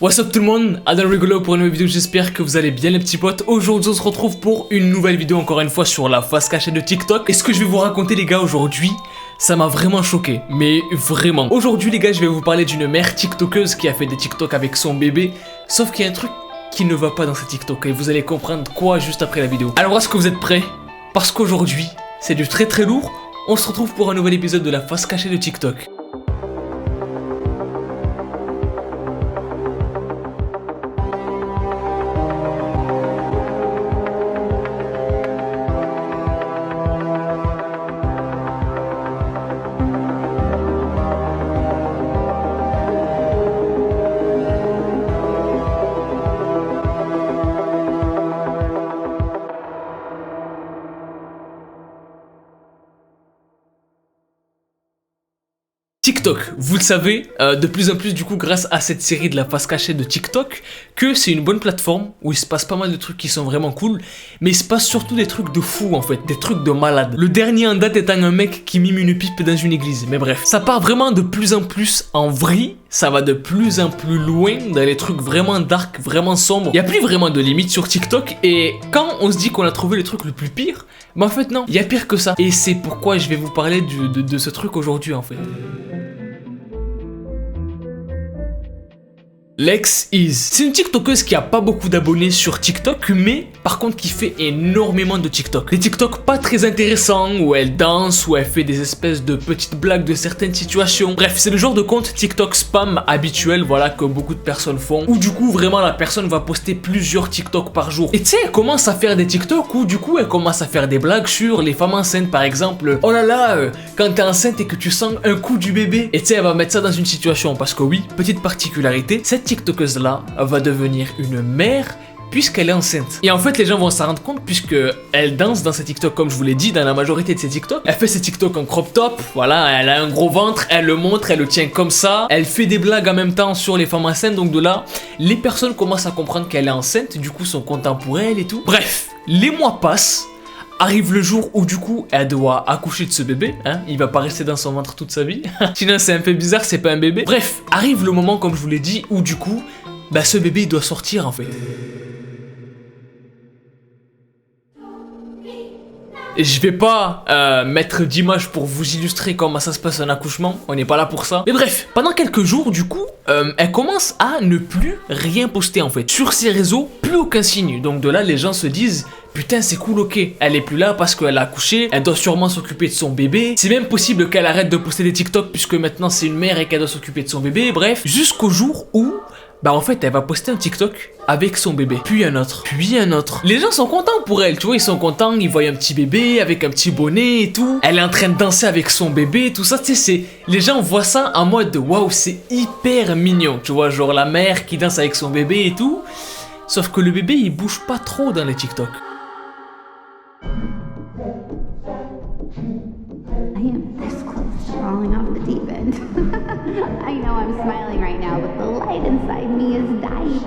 What's up tout le monde, Adam Rigolo pour une nouvelle vidéo, j'espère que vous allez bien les petits potes. Aujourd'hui on se retrouve pour une nouvelle vidéo encore une fois sur la face cachée de TikTok. Et ce que je vais vous raconter les gars aujourd'hui, ça m'a vraiment choqué, mais vraiment. Aujourd'hui les gars je vais vous parler d'une mère tiktokeuse qui a fait des TikTok avec son bébé. Sauf qu'il y a un truc qui ne va pas dans ces TikTok et vous allez comprendre quoi juste après la vidéo. Alors est-ce que vous êtes prêts? Parce qu'aujourd'hui c'est du très lourd. On se retrouve pour un nouvel épisode de la face cachée de TikTok. TikTok, vous le savez, de plus en plus du coup grâce à cette série de la face cachée de TikTok, que c'est une bonne plateforme où il se passe pas mal de trucs qui sont vraiment cool, mais il se passe surtout des trucs de fou en fait, des trucs de malade. Le dernier en date étant un mec qui mime une pipe dans une église, mais bref. Ça part vraiment de plus en plus en vrille, ça va de plus en plus loin dans les trucs vraiment dark, vraiment sombres. Il y a plus vraiment de limites sur TikTok et quand on se dit qu'on a trouvé le truc le plus pire, bah en fait non, il y a pire que ça. Et c'est pourquoi je vais vous parler de ce truc aujourd'hui en fait. Lex Is. C'est une TikTokeuse qui a pas beaucoup d'abonnés sur TikTok, mais par contre qui fait énormément de TikTok. Des TikTok pas très intéressants, où elle danse, où elle fait des espèces de petites blagues de certaines situations. Bref, c'est le genre de compte TikTok spam habituel, voilà, que beaucoup de personnes font, où du coup vraiment la personne va poster plusieurs TikTok par jour. Et tu sais, elle commence à faire des TikTok où du coup elle commence à faire des blagues sur les femmes enceintes par exemple. Oh là là, quand t'es enceinte et que tu sens un coup du bébé. Et tu sais, elle va mettre ça dans une situation, parce que oui, petite particularité, cette TikTokeuse là va devenir une mère puisqu'elle est enceinte. Et en fait les gens vont s'en rendre compte puisque elle danse dans ses TikTok comme je vous l'ai dit, dans la majorité de ses TikTok. Elle fait ses TikTok en crop top, voilà, elle a un gros ventre, elle le montre, elle le tient comme ça. Elle fait des blagues en même temps sur les femmes enceintes, donc de là, les personnes commencent à comprendre qu'elle est enceinte, du coup sont contents pour elle et tout. Bref, les mois passent. Arrive le jour où du coup elle doit accoucher de ce bébé, hein, il va pas rester dans son ventre toute sa vie. Sinon c'est un peu bizarre, c'est pas un bébé. Bref, arrive le moment comme je vous l'ai dit où du coup, bah ce bébé il doit sortir en fait. Je vais pas mettre d'image pour vous illustrer comment ça se passe un accouchement, on n'est pas là pour ça. Mais bref, pendant quelques jours du coup, elle commence à ne plus rien poster en fait. Sur ses réseaux, plus aucun signe. Donc de là les gens se disent... Putain c'est cool, ok, elle est plus là parce qu'elle a accouché, elle doit sûrement s'occuper de son bébé. C'est même possible qu'elle arrête de poster des TikTok puisque maintenant c'est une mère et qu'elle doit s'occuper de son bébé. Bref, jusqu'au jour où, bah en fait elle va poster un TikTok avec son bébé. Puis un autre, puis un autre. Les gens sont contents pour elle, tu vois, ils sont contents, ils voient un petit bébé avec un petit bonnet et tout. Elle est en train de danser avec son bébé, tout ça, tu sais, les gens voient ça en mode waouh, c'est hyper mignon, tu vois, genre la mère qui danse avec son bébé et tout. Sauf que le bébé il bouge pas trop dans les TikTok. Falling off the deep end. I know I'm smiling right now, but the light inside me is dying.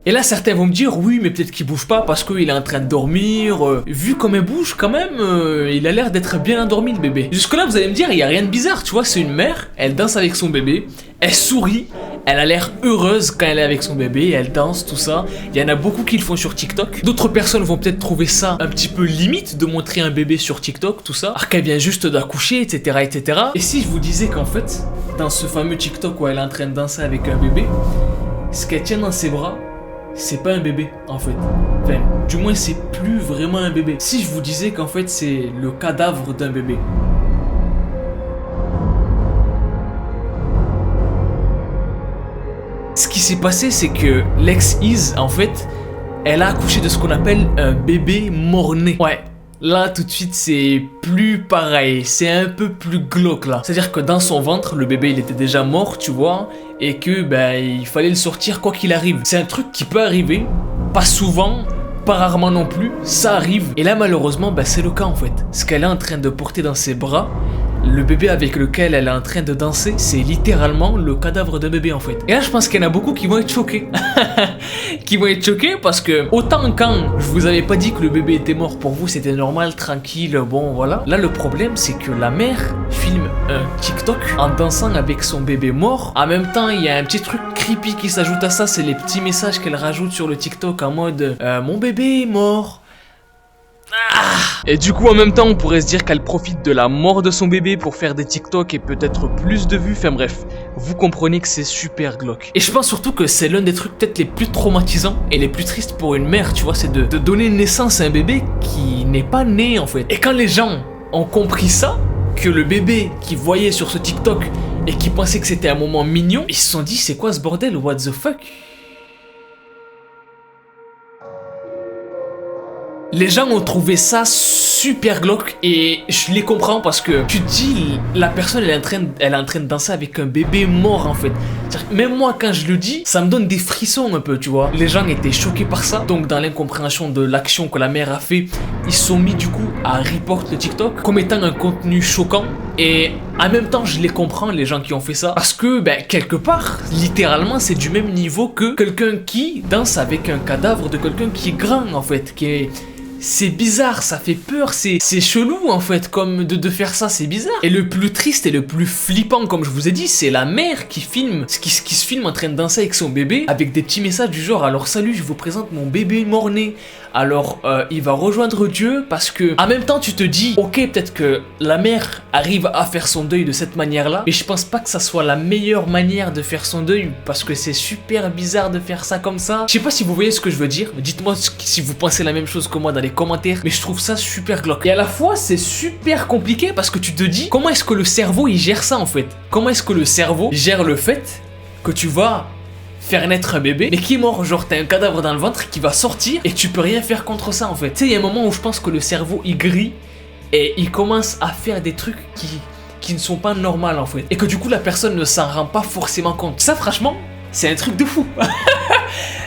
Et là certains vont me dire oui mais peut-être qu'il bouge pas parce qu'il est en train de dormir. Vu comme il bouge quand même, il a l'air d'être bien endormi le bébé. Jusque là vous allez me dire il y a rien de bizarre, tu vois, c'est une mère, elle danse avec son bébé, elle sourit, elle a l'air heureuse quand elle est avec son bébé, elle danse, tout ça. Il y en a beaucoup qui le font sur TikTok. D'autres personnes vont peut-être trouver ça un petit peu limite de montrer un bébé sur TikTok, tout ça, alors qu'elle vient juste d'accoucher, etc., etc. Et si je vous disais qu'en fait, dans ce fameux TikTok où elle est en train de danser avec un bébé, ce qu'elle tient dans ses bras, c'est pas un bébé en fait. Enfin, du moins c'est plus vraiment un bébé. Si je vous disais qu'en fait c'est le cadavre d'un bébé. Ce qui s'est passé c'est que Lex Is en fait, elle a accouché de ce qu'on appelle un bébé mort-né. Ouais. Là tout de suite c'est plus pareil, c'est un peu plus glauque là. C'est-à-dire que dans son ventre, le bébé il était déjà mort, tu vois, et que il fallait le sortir quoi qu'il arrive. C'est un truc qui peut arriver, pas souvent, pas rarement non plus, ça arrive. Et là malheureusement c'est le cas en fait. Ce qu'elle est en train de porter dans ses bras, le bébé avec lequel elle est en train de danser, c'est littéralement le cadavre d'un bébé en fait. Et là je pense qu'il y en a beaucoup qui vont être choqués. Qui vont être choqués parce que autant quand je vous avais pas dit que le bébé était mort, pour vous c'était normal, tranquille, bon voilà. Là le problème c'est que la mère filme un TikTok en dansant avec son bébé mort. En même temps il y a un petit truc creepy qui s'ajoute à ça, c'est les petits messages qu'elle rajoute sur le TikTok en mode mon bébé est mort. Et du coup en même temps on pourrait se dire qu'elle profite de la mort de son bébé pour faire des TikTok et peut-être plus de vues, enfin bref, vous comprenez que c'est super glauque. Et je pense surtout que c'est l'un des trucs peut-être les plus traumatisants et les plus tristes pour une mère, tu vois, c'est de donner naissance à un bébé qui n'est pas né en fait. Et quand les gens ont compris ça, que le bébé qu'ils voyaient sur ce TikTok et qui pensaient que c'était un moment mignon, ils se sont dit c'est quoi ce bordel, what the fuck? Les gens ont trouvé ça super glauque et je les comprends parce que tu te dis la personne elle est en train de danser avec un bébé mort en fait. Même moi quand je le dis, ça me donne des frissons un peu, tu vois. Les gens étaient choqués par ça, donc dans l'incompréhension de l'action que la mère a fait, ils se sont mis du coup à report le TikTok comme étant un contenu choquant. Et en même temps je les comprends les gens qui ont fait ça parce que quelque part littéralement c'est du même niveau que quelqu'un qui danse avec un cadavre de quelqu'un qui est grand en fait, qui est... C'est bizarre, ça fait peur, c'est chelou en fait, comme de faire ça, c'est bizarre. Et le plus triste et le plus flippant, comme je vous ai dit, c'est la mère qui filme, qui se filme en train de danser avec son bébé, avec des petits messages du genre, alors salut, je vous présente mon bébé mort-né. Alors il va rejoindre Dieu parce que en même temps tu te dis ok peut-être que la mère arrive à faire son deuil de cette manière là, mais je pense pas que ça soit la meilleure manière de faire son deuil parce que c'est super bizarre de faire ça comme ça. Je sais pas si vous voyez ce que je veux dire, dites-moi si vous pensez la même chose que moi dans les commentaires, mais je trouve ça super glauque. Et à la fois c'est super compliqué parce que tu te dis comment est-ce que le cerveau il gère ça en fait. Comment est-ce que le cerveau gère le fait que tu vas faire naître un bébé mais qui est mort, genre t'as un cadavre dans le ventre qui va sortir et tu peux rien faire contre ça en fait. Tu sais il y a un moment où je pense que le cerveau il grille et il commence à faire des trucs qui ne sont pas normaux en fait et que du coup la personne ne s'en rend pas forcément compte. Ça franchement c'est un truc de fou.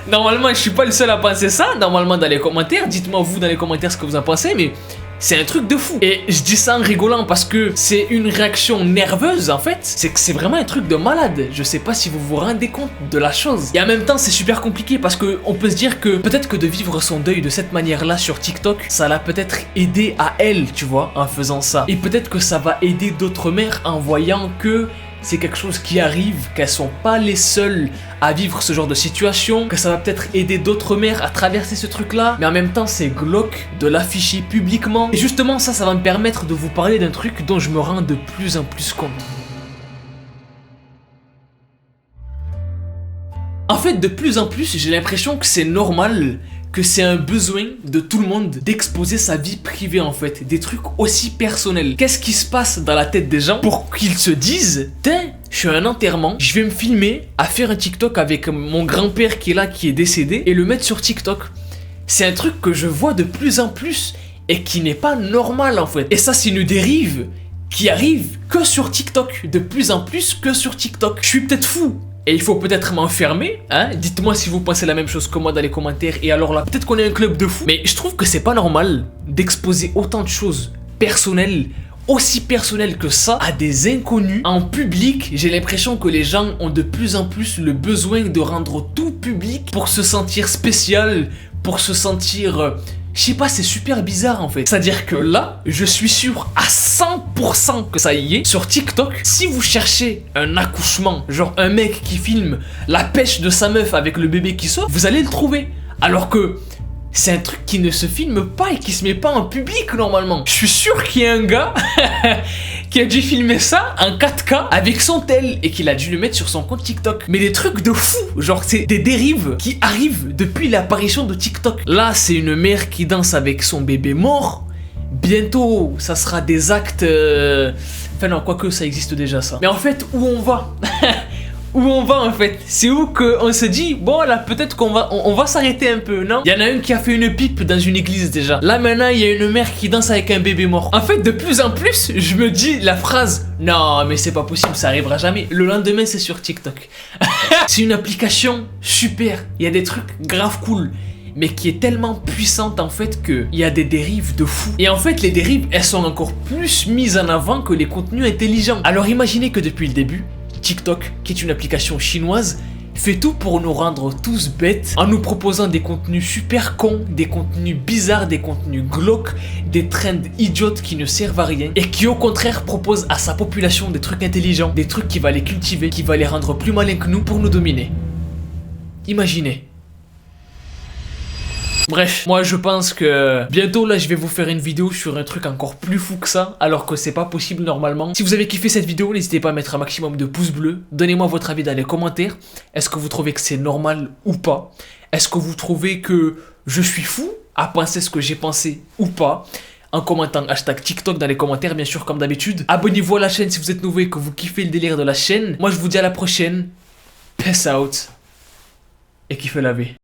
Normalement je suis pas le seul à penser ça, normalement dans les commentaires, dites-moi vous dans les commentaires ce que vous en pensez, mais c'est un truc de fou. Et je dis ça en rigolant parce que c'est une réaction nerveuse en fait. C'est que c'est vraiment un truc de malade. Je sais pas si vous vous rendez compte de la chose. Et en même temps c'est super compliqué parce que on peut se dire que peut-être que de vivre son deuil de cette manière là sur TikTok, ça l'a peut-être aidé à elle, tu vois, en faisant ça. Et peut-être que ça va aider d'autres mères en voyant que c'est quelque chose qui arrive, qu'elles sont pas les seules à vivre ce genre de situation, que ça va peut-être aider d'autres mères à traverser ce truc là, mais en même temps c'est glauque de l'afficher publiquement. Et justement ça va me permettre de vous parler d'un truc dont je me rends de plus en plus compte. En fait de plus en plus j'ai l'impression que c'est normal, que c'est un besoin de tout le monde d'exposer sa vie privée en fait, des trucs aussi personnels. Qu'est-ce qui se passe dans la tête des gens pour qu'ils se disent tiens, je suis à un enterrement, je vais me filmer à faire un TikTok avec mon grand-père qui est là, qui est décédé, et le mettre sur TikTok. C'est un truc que je vois de plus en plus et qui n'est pas normal en fait. Et ça c'est une dérive qui arrive que sur TikTok, de plus en plus que sur TikTok. Je suis peut-être fou et il faut peut-être m'enfermer, hein. Dites-moi si vous pensez la même chose que moi dans les commentaires. Et alors là, peut-être qu'on est un club de fous. Mais je trouve que c'est pas normal d'exposer autant de choses personnelles, aussi personnelles que ça, à des inconnus en public. J'ai l'impression que les gens ont de plus en plus le besoin de rendre tout public pour se sentir spécial, pour se sentir... je sais pas, c'est super bizarre en fait. C'est-à-dire que là, je suis sûr à 100% que ça y est. Sur TikTok, si vous cherchez un accouchement, genre un mec qui filme la pêche de sa meuf avec le bébé qui sort, vous allez le trouver. Alors que c'est un truc qui ne se filme pas et qui se met pas en public normalement. Je suis sûr qu'il y a un gars qui a dû filmer ça en 4K avec son tel et qu'il a dû le mettre sur son compte TikTok. Mais des trucs de fou, genre c'est des dérives qui arrivent depuis l'apparition de TikTok. Là c'est une mère qui danse avec son bébé mort. Bientôt ça sera des actes... Enfin non, quoique ça existe déjà ça. Mais en fait où on va où on va en fait? C'est où qu'on se dit bon là peut-être qu'on va on va s'arrêter un peu, non? Il y en a une qui a fait une pipe dans une église déjà. Là maintenant il y a une mère qui danse avec un bébé mort. En fait de plus en plus je me dis la phrase non mais c'est pas possible, ça arrivera jamais. Le lendemain c'est sur TikTok. C'est une application super, il y a des trucs grave cool. mais qui est tellement puissante en fait qu'il y a des dérives de fou. Et en fait, les dérives, elles sont encore plus mises en avant que les contenus intelligents. Alors imaginez que depuis le début, TikTok, qui est une application chinoise, fait tout pour nous rendre tous bêtes en nous proposant des contenus super cons, des contenus bizarres, des contenus glauques, des trends idiotes qui ne servent à rien et qui au contraire proposent à sa population des trucs intelligents, des trucs qui va les cultiver, qui va les rendre plus malins que nous pour nous dominer. Imaginez. Bref, moi je pense que bientôt là je vais vous faire une vidéo sur un truc encore plus fou que ça, alors que c'est pas possible normalement. Si vous avez kiffé cette vidéo, n'hésitez pas à mettre un maximum de pouces bleus. Donnez-moi votre avis dans les commentaires. Est-ce que vous trouvez que c'est normal ou pas? Est-ce que vous trouvez que je suis fou à penser ce que j'ai pensé ou pas? En commentant hashtag TikTok dans les commentaires, bien sûr, comme d'habitude. Abonnez-vous à la chaîne si vous êtes nouveau et que vous kiffez le délire de la chaîne. Moi je vous dis à la prochaine. Peace out. Et kiffez la vie.